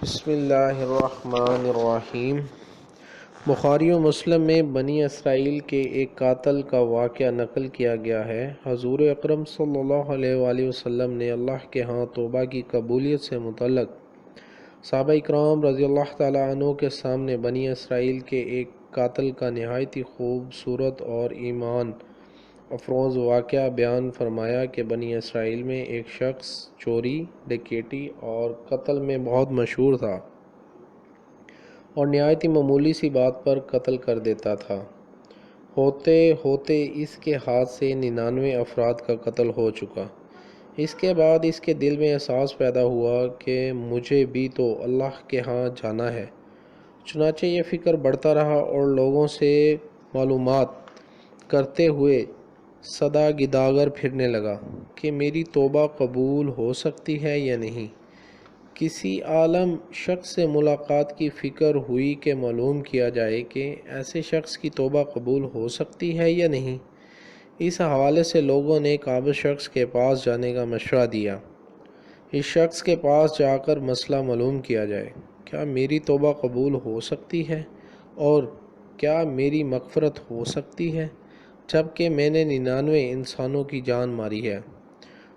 بسم اللہ الرحمن الرحیم۔ بخاری و مسلم میں بنی اسرائیل کے ایک قاتل کا واقعہ نقل کیا گیا ہے۔ حضور اکرم صلی اللہ علیہ وآلہ وسلم نے اللہ کے ہاں توبہ کی قبولیت سے متعلق صحابہ اکرام رضی اللہ تعالیٰ عنہ کے سامنے بنی اسرائیل کے ایک قاتل کا نہایت ہی خوبصورت اور ایمان افروز واقعہ بیان فرمایا کہ بنی اسرائیل میں ایک شخص چوری، ڈکیتی اور قتل میں بہت مشہور تھا اور نہایت ہی معمولی سی بات پر قتل کر دیتا تھا۔ ہوتے ہوتے اس کے ہاتھ سے 99 افراد کا قتل ہو چکا۔ اس کے بعد اس کے دل میں احساس پیدا ہوا کہ مجھے بھی تو اللہ کے ہاں جانا ہے۔ چنانچہ یہ فکر بڑھتا رہا اور لوگوں سے معلومات کرتے ہوئے صدا گداگر پھرنے لگا کہ میری توبہ قبول ہو سکتی ہے یا نہیں۔ کسی عالم شخص سے ملاقات کی فکر ہوئی کہ معلوم کیا جائے کہ ایسے شخص کی توبہ قبول ہو سکتی ہے یا نہیں۔ اس حوالے سے لوگوں نے قابل شخص کے پاس جانے کا مشورہ دیا۔ اس شخص کے پاس جا کر مسئلہ معلوم کیا جائے، کیا میری توبہ قبول ہو سکتی ہے اور کیا میری مغفرت ہو سکتی ہے جبکہ میں نے 99 انسانوں کی جان ماری ہے۔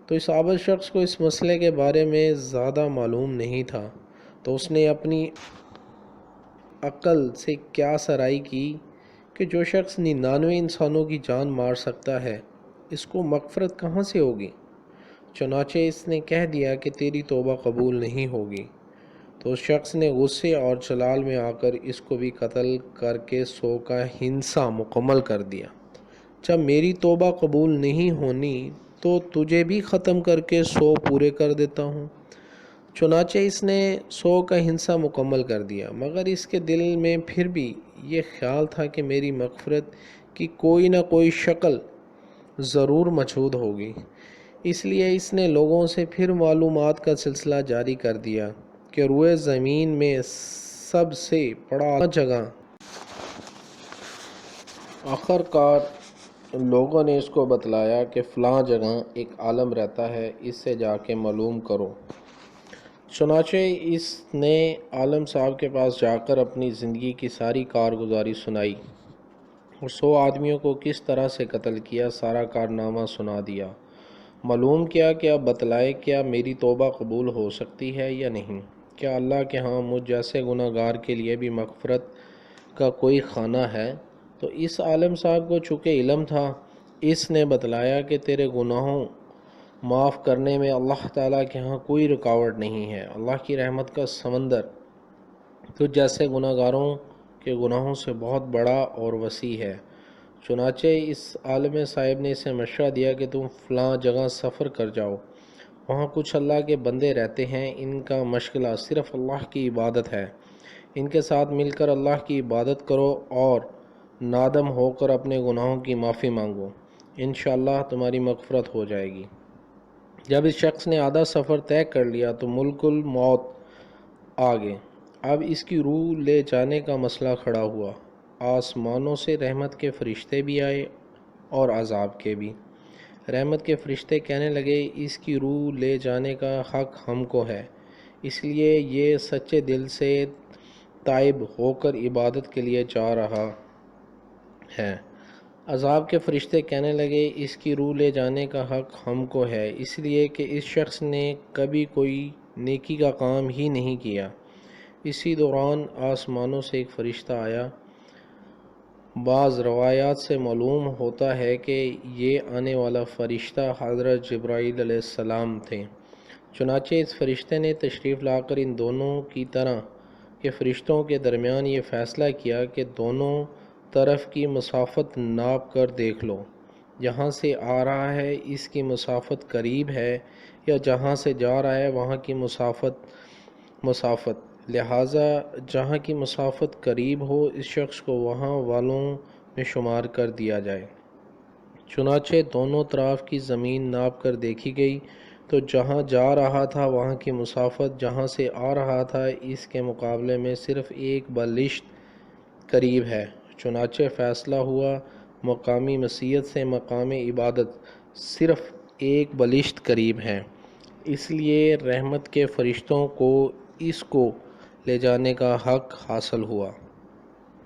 تو اس عابد شخص کو اس مسئلے کے بارے میں زیادہ معلوم نہیں تھا، تو اس نے اپنی عقل سے قیاس آرائی کی کہ جو شخص 99 انسانوں کی جان مار سکتا ہے اس کو مغفرت کہاں سے ہوگی۔ چنانچہ اس نے کہہ دیا کہ تیری توبہ قبول نہیں ہوگی۔ تو اس شخص نے غصے اور جلال میں آ کر اس کو بھی قتل کر کے 100 کا ہنسا مکمل کر دیا۔ جب میری توبہ قبول نہیں ہونی تو تجھے بھی ختم کر کے 100 پورے کر دیتا ہوں۔ چنانچہ اس نے 100 کا ہنسا مکمل کر دیا، مگر اس کے دل میں پھر بھی یہ خیال تھا کہ میری مغفرت کی کوئی نہ کوئی شکل ضرور موجود ہوگی۔ اس لیے اس نے لوگوں سے پھر معلومات کا سلسلہ جاری کر دیا کہ روئے زمین میں سب سے بڑا جگہ۔ آخر کار لوگوں نے اس کو بتلایا کہ فلاں جگہ ایک عالم رہتا ہے، اس سے جا کے معلوم کرو۔ چنانچہ اس نے عالم صاحب کے پاس جا کر اپنی زندگی کی ساری کارگزاری سنائی اور 100 آدمیوں کو کس طرح سے قتل کیا سارا کارنامہ سنا دیا۔ معلوم کیا کہ اب بتلائے کیا میری توبہ قبول ہو سکتی ہے یا نہیں، کیا اللہ کے ہاں مجھ جیسے گناہ گار کے لیے بھی مغفرت کا کوئی خانہ ہے۔ تو اس عالم صاحب کو چونکہ علم تھا، اس نے بتلایا کہ تیرے گناہوں معاف کرنے میں اللہ تعالیٰ کے ہاں کوئی رکاوٹ نہیں ہے۔ اللہ کی رحمت کا سمندر تو جیسے گناہ گاروں کے گناہوں سے بہت بڑا اور وسیع ہے۔ چنانچہ اس عالم صاحب نے اسے مشورہ دیا کہ تم فلاں جگہ سفر کر جاؤ، وہاں کچھ اللہ کے بندے رہتے ہیں، ان کا مشغلہ صرف اللہ کی عبادت ہے، ان کے ساتھ مل کر اللہ کی عبادت کرو اور نادم ہو کر اپنے گناہوں کی معافی مانگو، انشاءاللہ تمہاری مغفرت ہو جائے گی۔ جب اس شخص نے آدھا سفر طے کر لیا تو ملک الموت آ گئے۔ اب اس کی روح لے جانے کا مسئلہ کھڑا ہوا۔ آسمانوں سے رحمت کے فرشتے بھی آئے اور عذاب کے بھی۔ رحمت کے فرشتے کہنے لگے اس کی روح لے جانے کا حق ہم کو ہے، اس لیے یہ سچے دل سے تائب ہو کر عبادت کے لیے جا رہا ہے۔ عذاب کے فرشتے کہنے لگے اس کی روح لے جانے کا حق ہم کو ہے، اس لیے کہ اس شخص نے کبھی کوئی نیکی کا کام ہی نہیں کیا۔ اسی دوران آسمانوں سے ایک فرشتہ آیا۔ بعض روایات سے معلوم ہوتا ہے کہ یہ آنے والا فرشتہ حضرت جبرائیل علیہ السلام تھے۔ چنانچہ اس فرشتے نے تشریف لا کر ان دونوں کی طرح کے فرشتوں کے درمیان یہ فیصلہ کیا کہ دونوں طرف کی مسافت ناپ کر دیکھ لو، جہاں سے آ رہا ہے اس کی مسافت قریب ہے یا جہاں سے جا رہا ہے وہاں کی مسافت، لہٰذا جہاں کی مسافت قریب ہو اس شخص کو وہاں والوں میں شمار کر دیا جائے۔ چنانچہ دونوں طرف کی زمین ناپ کر دیکھی گئی تو جہاں جا رہا تھا وہاں کی مسافت جہاں سے آ رہا تھا اس کے مقابلے میں صرف 1 بلشت قریب ہے۔ چنانچہ فیصلہ ہوا مقامی مسیت سے مقام عبادت صرف 1 بلشت قریب ہے، اس لیے رحمت کے فرشتوں کو اس کو لے جانے کا حق حاصل ہوا۔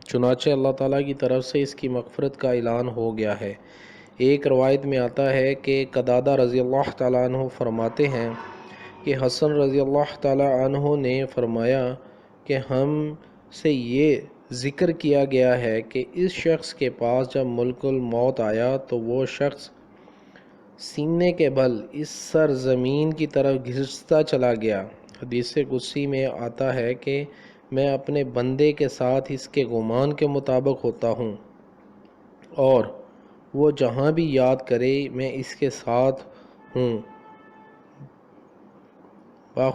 چنانچہ اللہ تعالیٰ کی طرف سے اس کی مغفرت کا اعلان ہو گیا ہے۔ ایک روایت میں آتا ہے کہ قتادہ رضی اللہ تعالیٰ عنہ فرماتے ہیں کہ حسن رضی اللہ تعالیٰ عنہ نے فرمایا کہ ہم سے یہ ذکر کیا گیا ہے کہ اس شخص کے پاس جب ملک الموت آیا تو وہ شخص سینے کے بل اس سرزمین کی طرف گھستا چلا گیا۔ حدیث قدسی میں آتا ہے کہ میں اپنے بندے کے ساتھ اس کے گمان کے مطابق ہوتا ہوں، اور وہ جہاں بھی یاد کرے میں اس کے ساتھ ہوں۔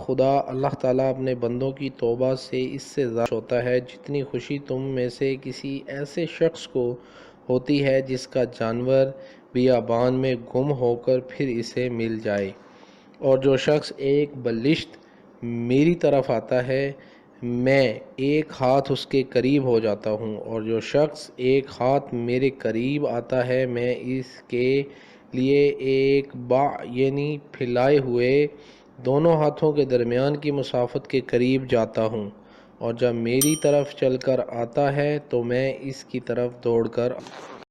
خدا اللہ تعالیٰ اپنے بندوں کی توبہ سے اس سے زیادہ ہوتا ہے جتنی خوشی تم میں سے کسی ایسے شخص کو ہوتی ہے جس کا جانور بیابان میں گم ہو کر پھر اسے مل جائے، اور جو شخص ایک بلشت میری طرف آتا ہے میں ایک ہاتھ اس کے قریب ہو جاتا ہوں، اور جو شخص ایک ہاتھ میرے قریب آتا ہے میں اس کے لیے ایک یعنی پھیلائے ہوئے دونوں ہاتھوں کے درمیان کی مسافت کے قریب جاتا ہوں، اور جب میری طرف چل کر آتا ہے تو میں اس کی طرف دوڑ کر